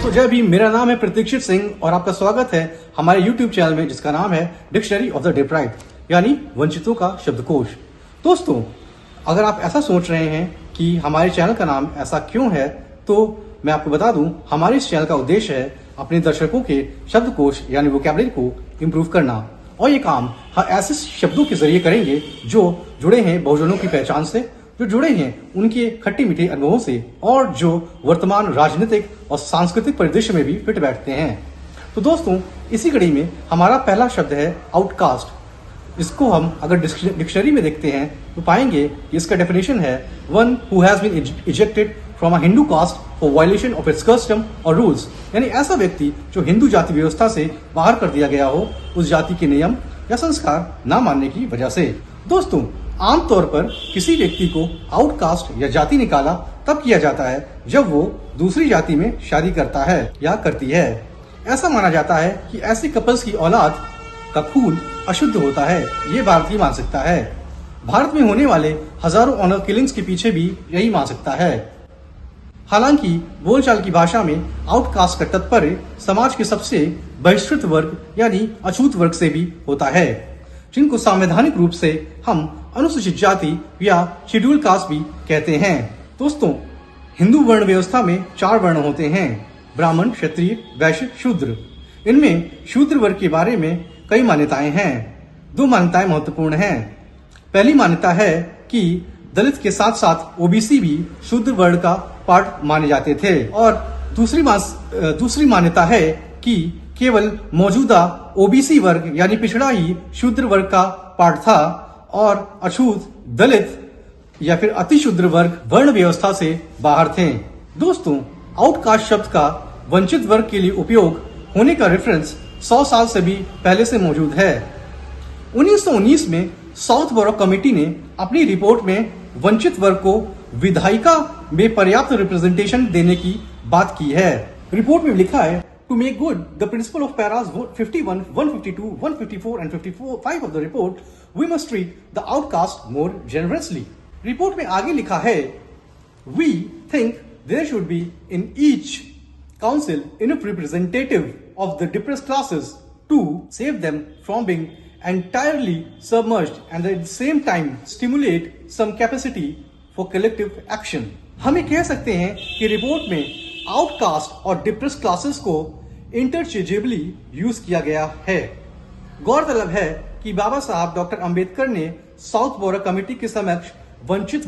दोस्तों जय भीम। मेरा नाम है प्रतीक्षित सिंह और आपका स्वागत है हमारे YouTube चैनल में जिसका नाम है डिक्शनरी ऑफ द डिप्राइव्ड यानी वंचितों का शब्दकोश। दोस्तों अगर आप ऐसा सोच रहे हैं कि हमारे चैनल का नाम ऐसा क्यों है, तो मैं आपको बता दूं हमारे इस चैनल का उद्देश्य है अपने दर्शकों के शब्दकोश यानी वोकैबुलरी को इम्प्रूव करना, और ये काम हम ऐसे शब्दों के जरिए करेंगे जो जुड़े हैं बहुजनों की पहचान से, जो जुड़े हैं उनके खट्टे मीठे अनुभवों से, और जो वर्तमान राजनीतिक और सांस्कृतिक परिदृश्य में भी फिट बैठते हैं। तो दोस्तों इसी कड़ी में हमारा पहला शब्द है आउटकास्ट। इसको हम अगर डिक्शनरी में देखते हैं तो पाएंगे कि इसका डेफिनेशन है one who has been ejected from a Hindu caste for violation of its custom और रूल्स, यानी ऐसा व्यक्ति जो हिंदू जाति व्यवस्था से बाहर कर दिया गया हो उस जाति के नियम या संस्कार न मानने की वजह से। दोस्तों आमतौर पर किसी व्यक्ति को आउटकास्ट या जाति निकाला तब किया जाता है जब वो दूसरी जाति में शादी करता है या करती है। ऐसा माना जाता है कि ऐसे कपल्स की औलाद का खून अशुद्ध होता है। ये भारतीय मानसिकता है। भारत में होने वाले हजारों ऑनर किलिंग्स के पीछे भी यही मानसिकता है। हालांकि बोलचाल की भाषा में आउटकास्ट का तात्पर्य समाज के सबसे बहिष्कृत वर्ग यानी अछूत वर्ग से भी होता है, जिनको संवैधानिक रूप से हम अनुसूचित जाति या शेड्यूल कास्ट भी कहते हैं। दोस्तों हिंदू वर्ण व्यवस्था में 4 वर्ण होते हैं, ब्राह्मण, क्षत्रिय, वैश्य, शूद्र। इनमें शूद्र वर्ग के बारे में कई मान्यताएं हैं। 2 मान्यताएं महत्वपूर्ण हैं। पहली मान्यता है कि दलित के साथ साथ ओबीसी भी शूद्र वर्ग का पार्ट माने जाते थे, और दूसरी मान्यता है कि केवल मौजूदा ओबीसी वर्ग यानी पिछड़ा ही शूद्र वर्ग का पार्ट था और अछूत, दलित या फिर अतिशूद्र वर्ग वर्ण व्यवस्था से बाहर थे। दोस्तों आउटकास्ट शब्द का वंचित वर्ग के लिए उपयोग होने का रेफरेंस 100 साल से भी पहले से मौजूद है। 1919 में साउथ बोरो कमेटी ने अपनी रिपोर्ट में वंचित वर्ग को विधायिका में पर्याप्त रिप्रेजेंटेशन देने की बात की है। रिपोर्ट में लिखा है To make good the principle of paras 51, 152, 154 and 55 of the report, we must treat the outcast more generously. Report में आगे लिखा है We think there should be in each council enough representative of the depressed classes to save them from being entirely submerged and at the same time stimulate some capacity for collective action. हम ये कह सकते हैं कि report में outcast और depressed classes को interchangeably use किया गया है। गौरतलब है कि बाबा साहब डॉक्टर अंबेडकर ने साउथ बोरो कमेटी के समक्ष वंचित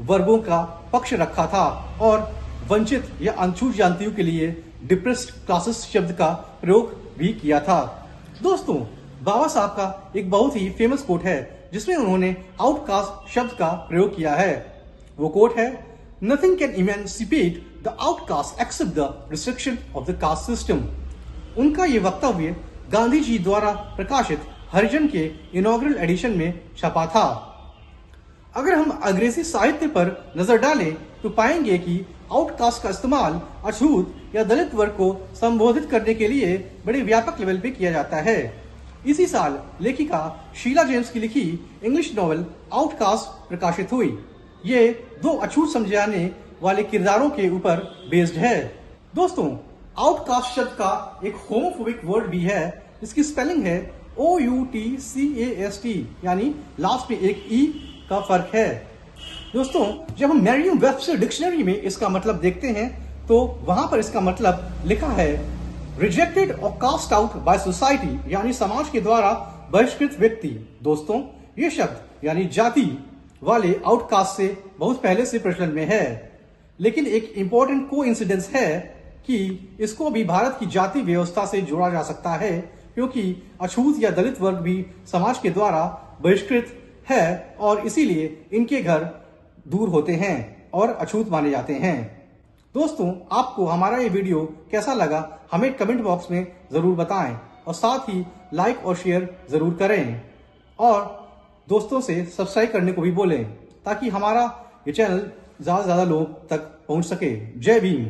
वर्गों का पक्ष रखा था और वंचित या अनछूत जातियों के लिए डिप्रेस्ड क्लासेस शब्द का प्रयोग भी किया था। दोस्तों बाबा साहब का एक बहुत ही फेमस कोट है जिसमें उन्होंने आउटकास्ट शब्द का प्रयोग किया है। वो कोट है Nothing can emancipate the outcast except the restriction of the caste system. उनका ये वक्तव्य गांधी जी द्वारा प्रकाशित हरिजन के इनॉग्रल एडिशन में छपा था। अगर हम अंग्रेजी साहित्य पर नजर डालें तो पाएंगे कि आउटकास्ट का इस्तेमाल अछूत या दलित वर्ग को संबोधित करने के लिए बड़े व्यापक लेवल पे किया जाता है। इसी साल लेखिका शीला जेम्स की लिखी इंग्लिश नॉवेल आउटकास्ट प्रकाशित हुई। ये 2 अछूत समझे जाने वाले किरदारों के ऊपर बेस्ड है। दोस्तों आउटकास्ट शब्द का एक होमोफोबिक वर्ड भी है। इसकी स्पेलिंग है OUTCAST, यानी लास्ट में एक ई का फर्क है। दोस्तों जब हम मैरियम वेबस्टर डिक्शनरी में इसका मतलब देखते हैं तो वहां पर इसका मतलब लिखा है रिजेक्टेड और कास्ट आउट बाय सोसाइटी, यानी समाज के द्वारा बहिष्कृत व्यक्ति। दोस्तों ये शब्द यानी जाति वाले आउटकास्ट से बहुत पहले से प्रचलन में है, लेकिन एक इंपॉर्टेंट कोइंसिडेंस है कि इसको भी भारत की जाति व्यवस्था से जोड़ा जा सकता है, क्योंकि अछूत या दलित वर्ग भी समाज के द्वारा बहिष्कृत है और इसीलिए इनके घर दूर होते हैं और अछूत माने जाते हैं। दोस्तों आपको हमारा ये वीडियो कैसा लगा हमें कमेंट बॉक्स में जरूर बताएं और साथ ही लाइक और शेयर जरूर करें और दोस्तों से सब्सक्राइब करने को भी बोलें ताकि हमारा ये चैनल ज्यादा से ज्यादा लोगों तक पहुंच सके। जय भीम।